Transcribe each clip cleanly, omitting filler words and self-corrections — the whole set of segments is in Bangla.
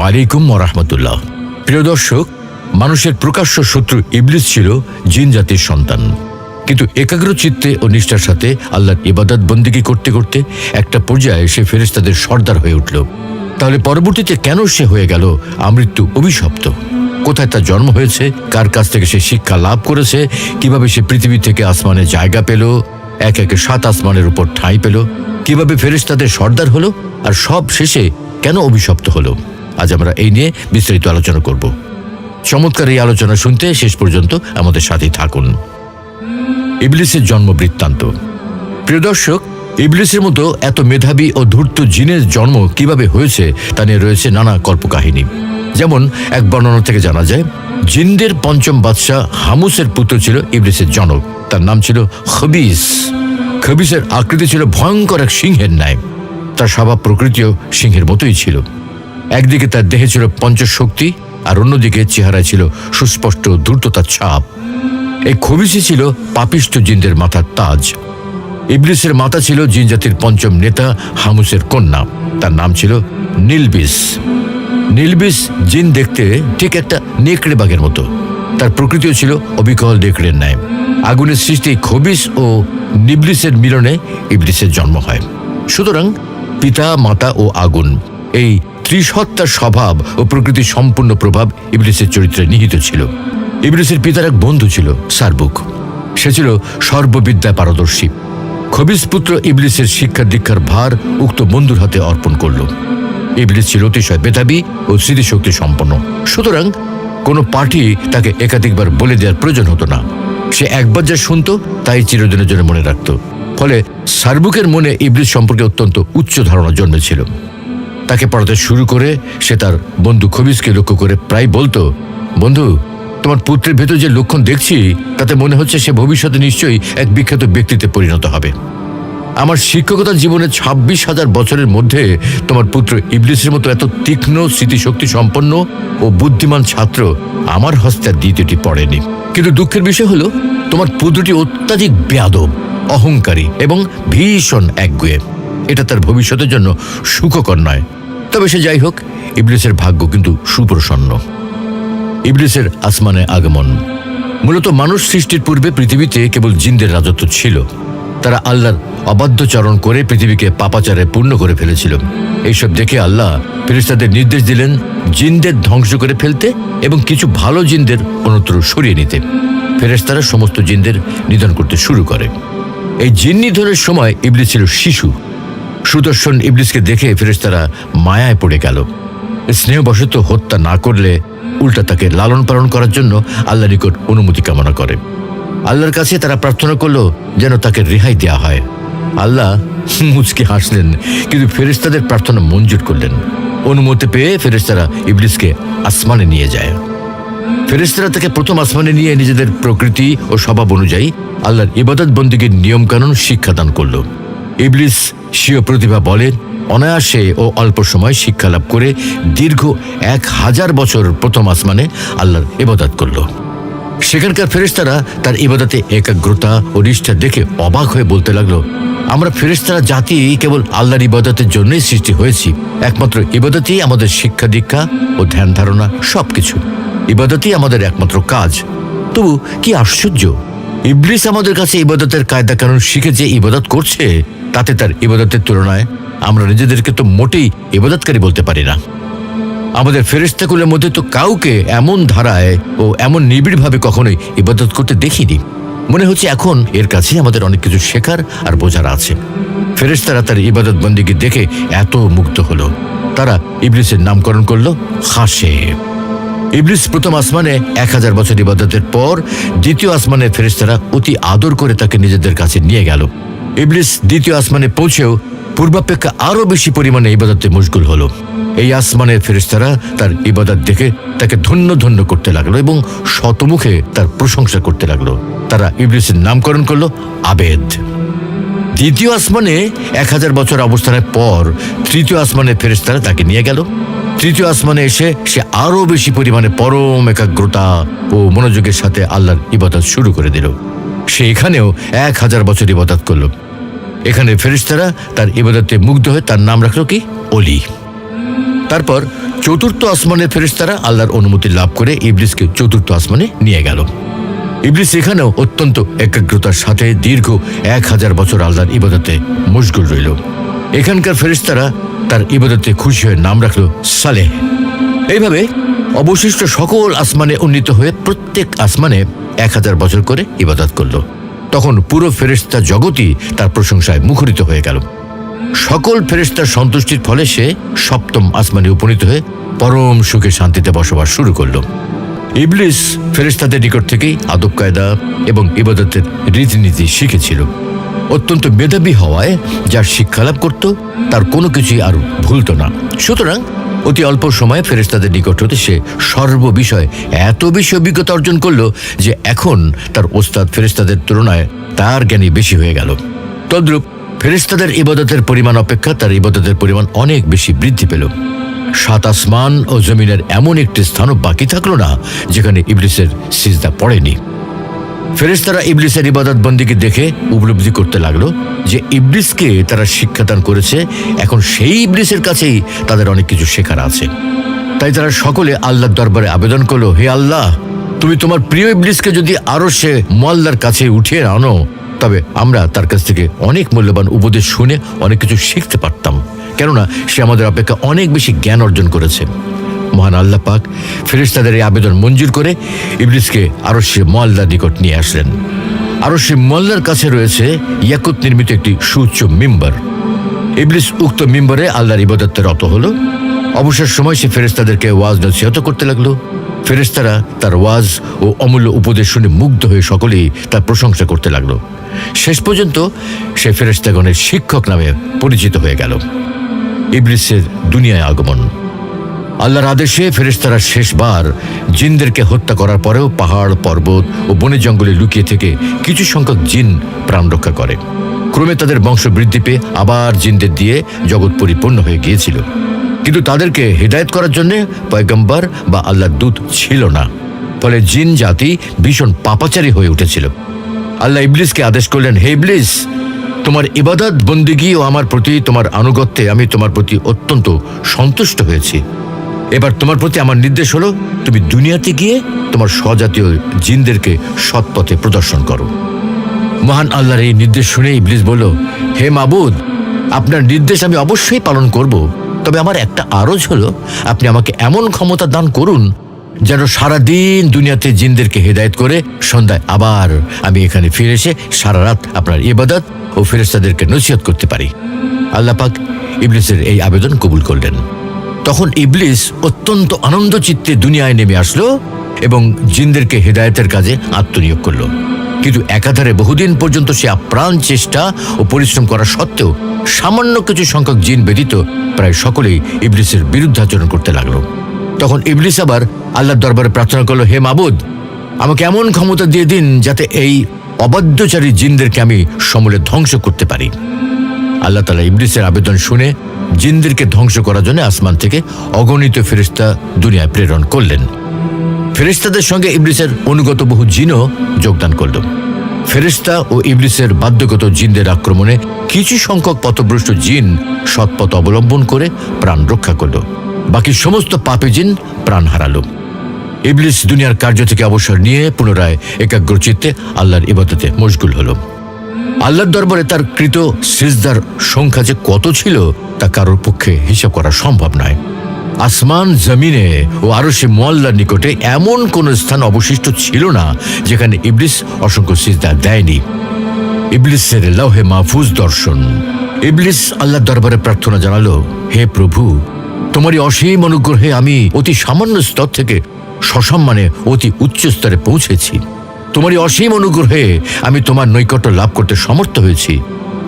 আলাইকুম ওয়া রাহমাতুল্লাহ। প্রিয় দর্শক, মানুষের প্রকাশ্য শত্রু ইবলিস ছিল জিন জাতির সন্তান, কিন্তু একাগ্র চিত্তে ও নিষ্ঠার সাথে আল্লাহর ইবাদত বন্দেগী করতে করতে একটা পর্যায়ে সে ফেরেশতাদের সর্দার হয়ে উঠল। তাহলে পরবর্তীতে কেন সে হয়ে গেল আমৃত্যু অভিশপ্ত? কোথায় তার জন্ম হয়েছে, কার কাছ থেকে সে শিক্ষা লাভ করেছে, কিভাবে সে পৃথিবী থেকে আসমানে জায়গা পেল, একে একে 7 আসমানের উপর ঠাঁই পেল, কিভাবে ফেরেশতাদের সর্দার হলো, আর সব শেষে কেন অভিশপ্ত হলো? আজ আমরা এই নিয়ে বিস্তারিত আলোচনা করব। চমৎকার এই আলোচনা শুনতে শেষ পর্যন্ত আমাদের সাথেই থাকুন। ইবলিসের জন্ম বৃত্তান্ত। প্রিয় দর্শক, ইবলিসের মতো এত মেধাবী ও ধূর্ত জিনের জন্ম কিভাবে হয়েছে তা নিয়ে রয়েছে নানা কল্পকাহিনী। যেমন এক বর্ণনা থেকে জানা যায়, জিনদের পঞ্চম বাদশাহ হামুসের পুত্র ছিল ইবলিসের জনক। তার নাম ছিল খবিস। খবিসের আকৃতি ছিল ভয়ঙ্কর এক সিংহের ন্যায়। তার স্বভাব প্রকৃতিও সিংহের মতোই ছিল। একদিকে তার দেহে ছিল পঞ্চশক্তি, আর অন্যদিকে চেহারায় ছিল সুস্পষ্ট ধূর্ততার ছাপ। এই খবিসই ছিল পাপিষ্ঠ জিনদের মাথার তাজ। ইবলিসের মাতা ছিল জিন জাতির পঞ্চম নেতা হামুসের কন্যা। তার নাম ছিল নিলবিস। নিলবিস জিন দেখতে ঠিক একটা নেকড়ে বাঘের মতো। তার প্রকৃতিও ছিল অবিকল নেকড়ের ন্যায়। আগুনের সৃষ্টি খবিস ও নিবলিসের মিলনে ইবলিসের জন্ম হয়। সুতরাং পিতা, মাতা ও আগুন, এই ত্রিসত্তার স্বভাব ও প্রকৃতির সম্পূর্ণ প্রভাব ইবলিসের চরিত্রে নিহিত ছিল। ইবলিসের পিতার এক বন্ধু ছিল সারবুক। সে ছিল সর্ববিদ্যায় পারদর্শী। খবিস পুত্র ইবলিসের শিক্ষা দীক্ষার ভার উক্ত বন্ধুর হাতে অর্পণ করল। ইবলিস ছিল অতিশয় মেধাবী ও স্মৃতিশক্তি সম্পন্ন। সুতরাং কোনো পার্টি তাকে একাধিকবার বলে দেওয়ার প্রয়োজন হতো না। সে একবার যা শুনত তাই চিরদিনের জন্য মনে রাখত। ফলে সারবুকের মনে ইবলিস সম্পর্কে অত্যন্ত উচ্চ ধারণা জন্মেছিল। তাকে পড়াতে শুরু করে সে তার বন্ধু খবিসকে লক্ষ্য করে প্রায় বলতো, বন্ধু, তোমার পুত্রের ভেতর যে লক্ষণ দেখছি তাতে মনে হচ্ছে সে ভবিষ্যতে নিশ্চয়ই এক বিখ্যাত ব্যক্তিতে পরিণত হবে। আমার শিক্ষকতার জীবনে 26,000 বছরের মধ্যে তোমার পুত্র ইবলিসের মতো এত তীক্ষ্ণ, স্মৃতিশক্তি সম্পন্ন ও বুদ্ধিমান ছাত্র আমার হস্তে দ্বিতীয়টি পড়েনি। কিন্তু দুঃখের বিষয় হলো, তোমার পুত্রটি অত্যাধিক বেয়াদব, অহংকারী এবং ভীষণ একগুঁয়ে। এটা তার ভবিষ্যতের জন্য সুখকর নয়। তবে সে যাই হোক, ইবলিসের ভাগ্য কিন্তু সুপ্রসন্ন। ইবলিসের আসমানে আগমন। মূলত মানুষ সৃষ্টির পূর্বে পৃথিবীতে কেবল জিনদের রাজত্ব ছিল। তারা আল্লাহর অবাধ্যচরণ করে পৃথিবীকে পাপাচারে পূর্ণ করে ফেলেছিল। এইসব দেখে আল্লাহ ফেরেশতাদের নির্দেশ দিলেন জিনদের ধ্বংস করে ফেলতে এবং কিছু ভালো জিনদের অন্যত্র সরিয়ে নিতে। ফেরেশতারা সমস্ত জিনদের নিধন করতে শুরু করে। এই জিন নিধনের সময় ইবলিস ছিল শিশু। সুদর্শন ইবলিসকে দেখে ফেরেশতারা মায়ায় পড়ে গেল। স্নেহবশত হত্যা না করলে উল্টা তাকে লালন পালন করার জন্য আল্লাহর নিকট অনুমতি কামনা করে। আল্লাহর কাছে তারা প্রার্থনা করলো যেন তাকে রেহাই দেওয়া হয়। আল্লাহ মুচকি হাসলেন, কিন্তু ফেরেশতাদের প্রার্থনা মঞ্জুর করলেন। অনুমতি পেয়ে ফেরেশতারা ইবলিসকে আসমানে নিয়ে যায়। ফেরেশতারা তাকে প্রথম আসমানে নিয়ে নিজেদের প্রকৃতি ও স্বভাব অনুযায়ী আল্লাহর ইবাদত বন্দেগীর নিয়মকানুন শিক্ষাদান করল। ইবলিস স্বীয় প্রতিভা বলে অনায়াসে ও অল্প সময় শিক্ষা লাভ করে দীর্ঘ 1000 বছর প্রথম আসমানে আল্লাহর ইবাদত করল। সেখানকার ফেরেশতারা তার ইবাদতে একাগ্রতা ও নিষ্ঠা দেখে অবাক হয়ে বলতে লাগলো, আমরা ফেরেশতারা জাতি কেবল আল্লাহর ইবাদতের জন্যই সৃষ্টি হয়েছি। একমাত্র ইবাদতই আমাদের শিক্ষা দীক্ষা ও ধ্যান ধারণা, সবকিছু ইবাদতই আমাদের একমাত্র কাজ। তবু কি আশ্চর্য, ইবলিস আমাদের কাছে ইবাদতের কায়দা কানুন শিখে যে ইবাদত করছে, তাতে তার ইবাদতের তুলনায় আমরা নিজেদেরকে তো মোটেই ইবাদতকারী বলতে পারি না। আমাদের ফেরেশতাকুলের মধ্যে তো কাউকে এমন ধারায় ও এমন নিবিড়ভাবে কখনোই ইবাদত করতে দেখিনি। মনে হচ্ছে এখন এর কাছে আমাদের অনেক কিছু শেখার আর বোঝার আছে। ফেরেশতারা তার ইবাদত বন্দেগী দেখে এত মুগ্ধ হলো, তারা ইবলিসের নামকরণ করলো খাশেব। ইবলিস প্রথম আসমানে 1000 বছর ইবাদতের পর দ্বিতীয় আসমানে ফেরেশতারা অতি আদর করে তাকে নিজেদের কাছে নিয়ে গেল। ইবলিস দ্বিতীয় আসমানে পৌঁছেও পূর্বাপেক্ষা আরো বেশি পরিমাণে ইবাদতে মশগুল হলো। এই আসমানের ফেরেশতারা তার ইবাদত দেখে তাকে ধন্য ধন্য করতে লাগলো এবং শতমুখে তার প্রশংসা করতে লাগলো। তারা ইবলিসের নামকরণ করলো আবেদ। দ্বিতীয় আসমানে 1000 বছর অবস্থানের পর তৃতীয় আসমানে ফেরেশতারা তাকে নিয়ে গেল। তৃতীয় আসমানে এসে সে আরো বেশি পরিমাণে পরম একাগ্রতা ও মনোযোগের সাথে আল্লাহর ইবাদত শুরু করে দিল। সে এখানেও 1000 বছর ইবাদত করলো। এখানে ফেরেশতারা তার ইবাদতে মুগ্ধ হয়ে তার নাম রাখলো কি? অলি। তারপর চতুর্থ আসমানের ফেরেশতারা আল্লাহর অনুমতি লাভ করে ইবলিসকে চতুর্থ আসমানে নিয়ে গেল। ইবলিস এখানেও অত্যন্ত একাগ্রতার সাথে দীর্ঘ 1000 বছর আল্লাহর ইবাদতে মশগুল রইল। এখানকার ফেরেশতারা তার ইবাদতে খুশি হয়ে নাম রাখল সালেহ। এইভাবে অবশিষ্ট সকল আসমানে উন্নীত হয়ে প্রত্যেক আসমানে 1000 বছর করে ইবাদত করল। তখন পুরো ফেরেশতা জগৎই তার প্রশংসায় মুখরিত হয়ে গেল। সকল ফেরেশতার সন্তুষ্টির ফলে সে সপ্তম আসমানে উপনীত হয়ে পরম সুখে শান্তিতে বসবাস শুরু করল। ইবলিস ফেরেশতাদের নিকট থেকেই আদব কায়দা এবং ইবাদতের রীতিনীতি শিখেছিল। অত্যন্ত মেধাবী হওয়ায় যার শিক্ষালাভ করত তার কোনো কিছুই আর ভুলত না। সুতরাং অতি অল্প সময়ে ফেরেশতাদের নিকট হতে সে সর্ববিষয়ে এত বেশি অভিজ্ঞতা অর্জন করল যে এখন তার ওস্তাদ ফেরেশতাদের তুলনায় তার জ্ঞানী বেশি হয়ে গেল। তদ্রূপ ফেরেশতাদের ইবাদতের পরিমাণ অপেক্ষা তার ইবাদতের পরিমাণ অনেক বেশি বৃদ্ধি পেল। 7 আসমান ও জমিনের এমন একটি স্থানও বাকি থাকলো না যেখানে ইবলিসের সিজদা পড়েনি। ফেরেশতারা ইবলিসের ইবাদত বন্দিকে দেখে উপলব্ধি করতে লাগলো যে ইবলিসকে তারা শিক্ষাদান করেছে, এখন সেই ইবলিসের কাছেই তাদের অনেক কিছু শেখার আছে। তাই তারা সকলে আল্লাহর দরবারে আবেদন করলো, হে আল্লাহ, তুমি তোমার প্রিয় ইবলিসকে যদি আরো সে মুআল্লার কাছে উঠিয়ে আনো তবে আমরা তার কাছ থেকে অনেক মূল্যবান উপদেশ শুনে অনেক কিছু শিখতে পারতাম, কেননা সে আমাদের অপেক্ষা অনেক বেশি জ্ঞান অর্জন করেছে। মহান আল্লাহ পাক ফেরেশতাদের এই আবেদন মঞ্জুর করে ইবলিসকে আরশে মুআল্লার নিকট নিয়ে আসলেন। আরশে মুআল্লার কাছে রয়েছে ইয়াকুত নির্মিত একটি সুউচ্চ মিম্বার। ইবলিস উক্ত মিম্বরে আল্লাহর ইবাদতে রত হলো। অবসর সময় সে ফেরেশতাদেরকে ওয়াজ নসিহত করতে লাগলো। ফেরেশতারা তার ওয়াজ ও অমূল্য উপদেশ শুনে মুগ্ধ হয়ে সকলেই তার প্রশংসা করতে লাগলো। শেষ পর্যন্ত সে ফেরেশতাগণের শিক্ষক নামে পরিচিত হয়ে গেল। ইবলিসের দুনিয়ায় আগমন। আল্লাহর আদেশে ফেরেশতারা শেষবার জিনদেরকে হত্যা করার পরেও পাহাড়, পর্বত ও বনে জঙ্গলে লুকিয়ে থেকে কিছু সংখ্যক জিন প্রাণ রক্ষা করে। ক্রমে তাদের বংশ বৃদ্ধি পেয়ে আবার জিনদের দিয়ে জগৎ পরিপূর্ণ হয়ে গিয়েছিল, কিন্তু তাদেরকে হিদায়াত করার জন্য পয়গম্বর বা আল্লাহর দূত ছিল না। ফলে জিন জাতি ভীষণ পাপাচারী হয়ে উঠেছিল। আল্লাহ ইবলিসকে আদেশ করলেন, হে ইবলিস, তোমার ইবাদত বন্দিগি ও আমার প্রতি তোমার আনুগত্যে আমি তোমার প্রতি অত্যন্ত সন্তুষ্ট হয়েছি। এবার তোমার প্রতি আমার নির্দেশ হলো, তুমি দুনিয়াতে গিয়ে তোমার স্বজাতীয় জিনদেরকে সৎপথে প্রদর্শন করো। মহান আল্লাহর এই নির্দেশ শুনে ইবলিস বলল, হে মাবুদ, আপনার নির্দেশ আমি অবশ্যই পালন করব, তবে আমার একটা আরজ হলো, আপনি আমাকে এমন ক্ষমতা দান করুন যেন সারাদিন দুনিয়াতে জিনদেরকে হেদায়েত করে সন্ধ্যায় আবার আমি এখানে ফিরে এসে সারা রাত আপনার ইবাদত ও ফেরেশতাদেরকে নসিহত করতে পারি। আল্লাহ পাক ইবলিসের এই আবেদন কবুল করলেন। তখন ইবলিস অত্যন্ত আনন্দ চিত্তে দুনিয়ায় নেমে আসলো এবং জিনদেরকে হেদায়েতের কাজে আত্মনিয়োগ করল। কিন্তু একাধারে বহুদিন পর্যন্ত সে আপ্রাণ চেষ্টা ও পরিশ্রম করা সত্ত্বেও সামান্য কিছু সংখ্যক জিন ব্যতীত প্রায় সকলেই ইবলিসের বিরুদ্ধাচরণ করতে লাগলো। তখন ইবলিস আবার আল্লাহর দরবারে প্রার্থনা করলো, হে মাবুদ, আমাকে এমন ক্ষমতা দিয়ে দিন যাতে এই অবাধ্যচারী জিনদেরকে আমি সমূলে ধ্বংস করতে পারি। আল্লাহ তাআলা ইবলিসের আবেদন শুনে জিনদেরকে ধ্বংস করার জন্য আসমান থেকে অগণিত ফেরেশতা দুনিয়ায় প্রেরণ করলেন। ফেরেশতাদের সঙ্গে ইবলিসের অনুগত বহু জিনও যোগদান করল। ফেরেশতা ও ইবলিসের বাধ্যগত জিনদের আক্রমণে কিছু সংখ্যক পথভ্রষ্ট জিন সৎপথ অবলম্বন করে প্রাণ রক্ষা করল, বাকি সমস্ত পাপী জিন প্রাণ হারালো। ইবলিস দুনিয়ার কার্য থেকে অবসর নিয়ে পুনরায় একাগ্রচিত্তে আল্লাহর ইবাদতে মশগুল হল। আল্লাহর দরবারে তার কৃত সিজদার সংখ্যা যে কত ছিল তা কারোর পক্ষে হিসাব করা সম্ভব নয়। আসমান, জমিনে ও আরশে মুআল্লার নিকটে এমন কোন স্থান অবশিষ্ট ছিল না যেখানে ইবলিস অসংখ্য সিজদা দেয়নি। ইবলিসের লৌহে মাহফুজ দর্শন। ইবলিস আল্লাহর দরবারে প্রার্থনা জানালো, হে প্রভু, তোমারই অসীম অনুগ্রহে আমি অতি সামান্য স্তর থেকে সসম্মানে অতি উচ্চ স্তরে পৌঁছেছি। তোমারই অসীম অনুগ্রহে আমি তোমার নৈকট্য লাভ করতে সমর্থ হয়েছি।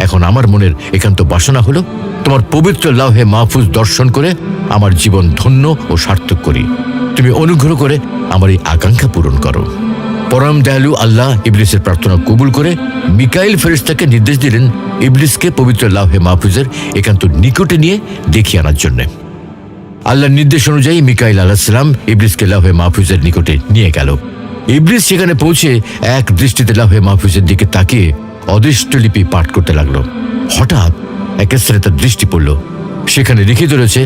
এখন আমার মনের একান্ত বাসনা হলো তোমার পবিত্র লৌহে মাহফুজ দর্শন করে আমার জীবন ধন্য ও সার্থক করি। তুমি অনুগ্রহ করে আমার এই আকাঙ্ক্ষা পূরণ করো। পরম দয়ালু আল্লাহ ইবলিসের প্রার্থনা কবুল করে মিকাইল ফেরেশতাকে নির্দেশ দিলেন ইবলিসকে পবিত্র লৌহে মাহফুজের একান্ত নিকটে নিয়ে দেখিয়ে আনার জন্য। আল্লাহর নির্দেশ অনুযায়ী মিকাইল আলাইহিস সালাম ইবলিসকে লৌহে মাহফুজের নিকটে নিয়ে গেল। ইবলিস সেখানে পৌঁছে এক দৃষ্টিতে লৌহে মাহফুজের দিকে তাকিয়ে অদৃষ্ট লিপি পাঠ করতে লাগলো। হঠাৎ এক স্থানে তার দৃষ্টি পড়ল, সেখানে লিখিত রয়েছে,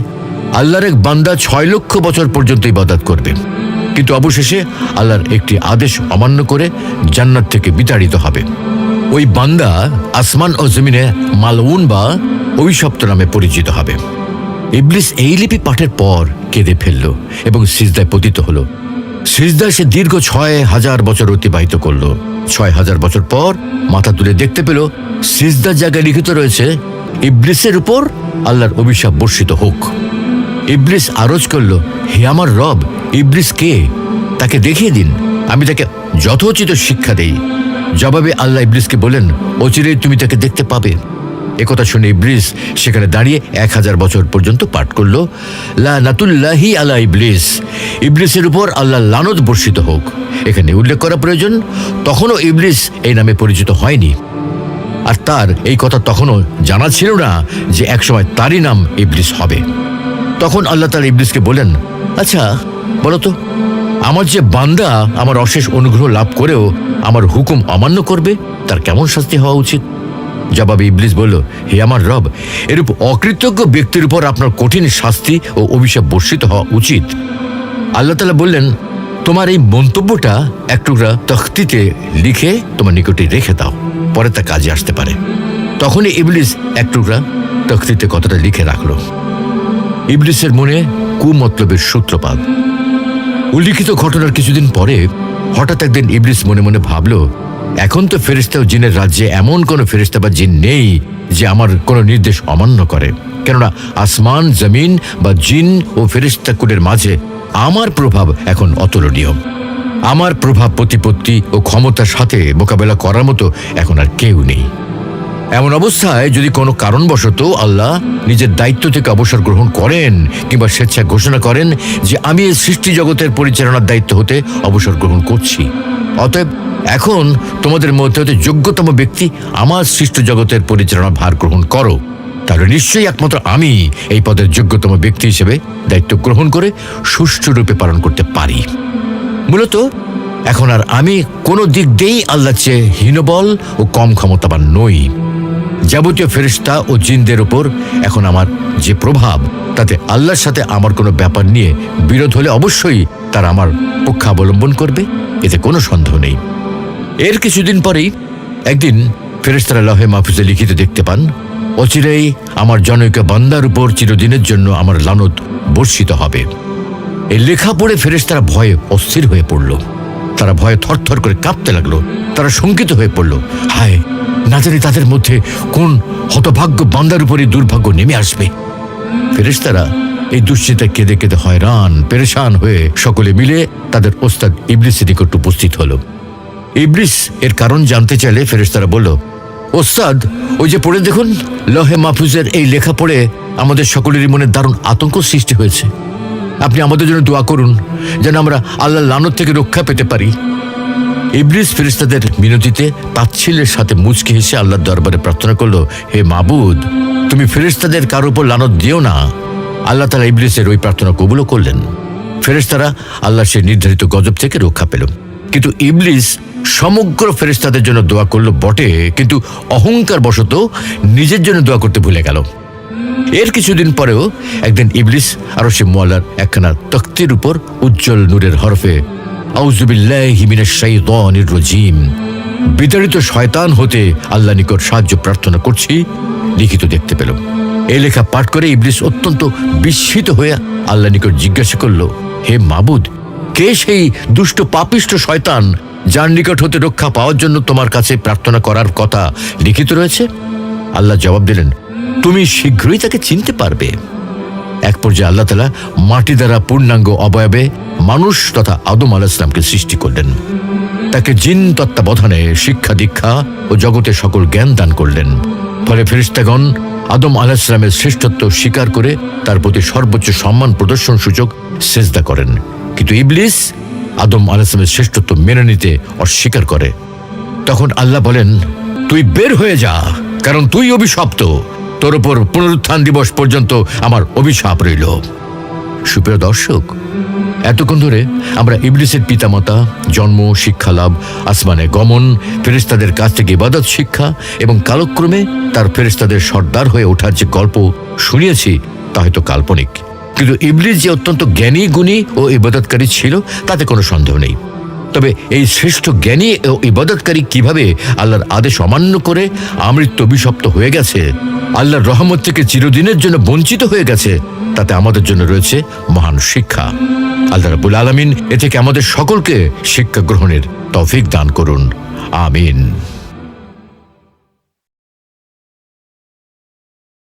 আল্লাহর এক বান্দা 6 লক্ষ বছর পর্যন্ত ইবাদত করবে, কিন্তু অবশেষে আল্লাহর একটি আদেশ অমান্য করে জান্নাত থেকে বিতাড়িত হবে। ওই বান্দা আসমান ও জমিনে মালউন বা অভিশপ্ত নামে পরিচিত হবে। ইবলিস এই লিপি পাঠের পর কেঁদে ফেলল এবং সিজদায় পতিত হল। সিজদায় সে দীর্ঘ 6000 বছর অতিবাহিত করল। 6000 বছর পর মাথা তুলে দেখতে পেল সিজদার জায়গায় লিখিত রয়েছে, ইবলিসের উপর আল্লাহর অভিশাপ বর্ষিত হোক। ইবলিস আরজ করল, হে আমার রব, ইবলিস কে? তাকে দেখিয়ে দিন, আমি তাকে যথোচিত শিক্ষা দেই। জবাবে আল্লাহ ইবলিসকে বলেন, অচিরেই তুমি তাকে দেখতে পাবে। একথা শুনে ইবলিস সেখানে দাঁড়িয়ে 1000 বছর পর্যন্ত পাঠ করল, লানাতুল্লাহি আলা ইবলিস, ইবলিসের উপর আল্লাহ লানত বর্ষিত হোক। এখানে উল্লেখ করা প্রয়োজন, তখনও ইবলিস এই নামে পরিচিত হয়নি, আর তার এই কথা তখনও জানা ছিল না যে একসময় তারই নাম ইবলিস হবে। তখন আল্লাহ তাআলা ইবলিসকে বলেন, আচ্ছা বলতো, আমার যে বান্দা আমার অশেষ অনুগ্রহ লাভ করেও আমার হুকুম অমান্য করবে, তার কেমন শাস্তি হওয়া উচিত? জবাবে ইবলিস বলল, হে আমার রব, এরূপ অকৃতজ্ঞ ব্যক্তির উপর আপনার কঠিন শাস্তি ও অভিশাপ বর্ষিত হওয়া উচিত। আল্লাহ তাআলা বললেন, তোমার এই মন্তব্যটা এক টুকরা তখতিতে লিখে তোমার নিকটে রেখে দাও, পরে তা কাজে আসতে পারে। তখনই ইবলিস এক টুকরা তখতিতে কথাটা লিখে রাখল। ইবলিসের মনে কুমতলবের সূত্রপাত। উল্লিখিত ঘটনার কিছুদিন পরে হঠাৎ একদিন ইবলিস মনে মনে ভাবল, এখন তো ফেরেশতা ও জিনের রাজ্যে এমন কোনো ফেরেশতা বা জিন নেই যে আমার কোনো নির্দেশ অমান্য করে, কেননা আসমান, জমিন বা জিন ও ফেরেশতা কুলের মাঝে আমার প্রভাব এখন অতুলনীয়। আমার প্রভাব, প্রতিপত্তি ও ক্ষমতার সাথে মোকাবেলা করার মতো এখন আর কেউ নেই। এমন অবস্থায় যদি কোনো কারণবশত আল্লাহ নিজের দায়িত্ব থেকে অবসর গ্রহণ করেন কিংবা স্বেচ্ছায় ঘোষণা করেন যে আমি এই সৃষ্টি জগতের পরিচালনার দায়িত্ব হতে অবসর গ্রহণ করছি, অতএব এখন তোমাদের মধ্যে হতে যোগ্যতম ব্যক্তি আমার সৃষ্ট জগতের পরিচালনার ভার গ্রহণ করো, তাহলে নিশ্চয়ই একমাত্র আমি এই পদের যোগ্যতম ব্যক্তি হিসেবে দায়িত্ব গ্রহণ করে সুষ্ঠুরূপে পালন করতে পারি। মূলত এখন আর আমি কোনো দিক দিয়েই আল্লাহর চেয়ে হীনবল ও কম ক্ষমতাবান নই। যাবতীয় ফেরেশতা ও জিনদের উপর এখন আমার যে প্রভাব, তাতে আল্লাহর সাথে আমার কোনো ব্যাপার নিয়ে বিরোধ হলে অবশ্যই তারা আমার পক্ষাবলম্বন করবে, এতে কোনো সন্দেহ নেই। এর কিছুদিন পরেই একদিন ফেরেশতারা লৌহে মাহফুজে লিখিত দেখতে পান, অচিরেই আমার জনৈক বান্দার উপর চিরদিনের জন্য আমার লানত বর্ষিত হবে। এই লেখা পড়ে ফেরেশতারা ভয়ে অস্থির হয়ে পড়ল। তারা ভয়ে থরথর করে কাঁপতে লাগলো। তারা শঙ্কিত হয়ে পড়ল, হায়, না জানি তাদের মধ্যে কোন হতভাগ্য বান্দার উপরই দুর্ভাগ্য নেমে আসবে। ফেরেশতারা এই দুশ্চিন্তায় কেঁদে কেঁদে হয়রান পেরেশান হয়ে সকলে মিলে তাদের ওস্তাদ ইবলিসের নিকট উপস্থিত হলো। ইবলিস এর কারণ জানতে চাইলে ফেরেশতারা বলল, ওস্তাদ, ওই যে পড়ে দেখুন, লৌহে মাহফুজের এই লেখা পড়ে আমাদের সকলেরই মনে দারুণ আতঙ্ক সৃষ্টি হয়েছে। আপনি আমাদের জন্য দোয়া করুন যেন আমরা আল্লাহর লানত থেকে রক্ষা পেতে পারি। ইবলিস ফেরেশতাদের মিনতিতে তাচ্ছিল্যের সাথে মুচকি হেসে আল্লাহর দরবারে প্রার্থনা করল, হে মাবুদ, তুমি ফেরেশতাদের কারো উপর লানত দিও না। আল্লাহ তাআলা ইবলিসের ওই প্রার্থনা কবুলও করলেন। ফেরেশতারা আল্লাহর সেই নির্ধারিত গজব থেকে রক্ষা পেল। কিন্তু ইবলিস সমগ্র ফেরেশতাদের জন্য দোয়া করল বটে, কিন্তু অহংকার বশত নিজের জন্য দোয়া করতে ভুলে গেল। এর কিছুদিন পরেও একদিন ইবলিস আরশে মুআল্লার একখানা তখতির উপর উজ্জ্বল নূরের হরফে আউযু বিল্লাহি মিনাশ শাইতানির রাজিম, বিতাড়িত শয়তান হতে আল্লাহ নিকট সাহায্য প্রার্থনা করছি লিখিত দেখতে পেল। এই লেখা পাঠ করে ইবলিস অত্যন্ত বিস্মিত হয়ে আল্লাহ নিকট জিজ্ঞাসা করল, হে মাবুদ, কে সেই দুষ্ট পাপিষ্ট শয়তান যার নিকট হতে রক্ষা পাওয়ার জন্য তোমার কাছে প্রার্থনা করার কথা লিখিত রয়েছে? আল্লাহ জবাব দিলেন, তুমি শীঘ্রই তাকে চিনতে পারবে। এক পর্যায়ে আল্লাহ তাআলা মাটি দ্বারা পূর্ণাঙ্গ অবয়বে মানুষ তথা আদম আলাইহিস সালামকে সৃষ্টি করলেন। তাকে জিন তত্ত্বাবধানে শিক্ষা দীক্ষা ও জগতের সকল জ্ঞান দান করলেন। ফলে ফেরেশতাগণ আদম আলাইহিস সালামের শ্রেষ্ঠত্ব স্বীকার করে তার প্রতি সর্বোচ্চ সম্মান প্রদর্শন সূচক সেজদা করেন। কিন্তু ইবলিস আদম আলাইহিস সালামের শ্রেষ্ঠত্ব মেনে নিতে অস্বীকার করে। তখন আল্লাহ বলেন, তুই বের হয়ে যা, কারণ তুই অভিশপ্ত, তোর উপর পুনরুত্থান দিবস পর্যন্ত আমার অভিশাপ রইল। সুপ্রিয় দর্শক, এতক্ষণ ধরে আমরা ইবলিসের পিতামাতা, জন্ম, শিক্ষালাভ, আসমানে গমন, ফেরেশতাদের কাছ থেকে ইবাদত শিক্ষা এবং কালক্রমে তার ফেরেশতাদের সর্দার হয়ে ওঠার যে গল্প শুনিয়েছি তা হয়তো কাল্পনিক, কিন্তু ইবলিস যে অত্যন্ত জ্ঞানী গুণী ও ইবাদতকারী ছিল তাতে কোনো সন্দেহ নেই। তবে এই শ্রেষ্ঠ জ্ঞানী ও ইবাদতকারী কিভাবে আল্লাহর আদেশ অমান্য করে আমৃত্যু অভিশপ্ত হয়ে গেছে, আল্লাহর রহমত থেকে চিরদিনের জন্য বঞ্চিত হয়ে গেছে, তাতে আমাদের জন্য রয়েছে মহান শিক্ষা। আল্লাহ রাব্বুল আলামিন এ থেকে আমাদের সকলকে শিক্ষা গ্রহণের তৌফিক দান করুন। আমিন।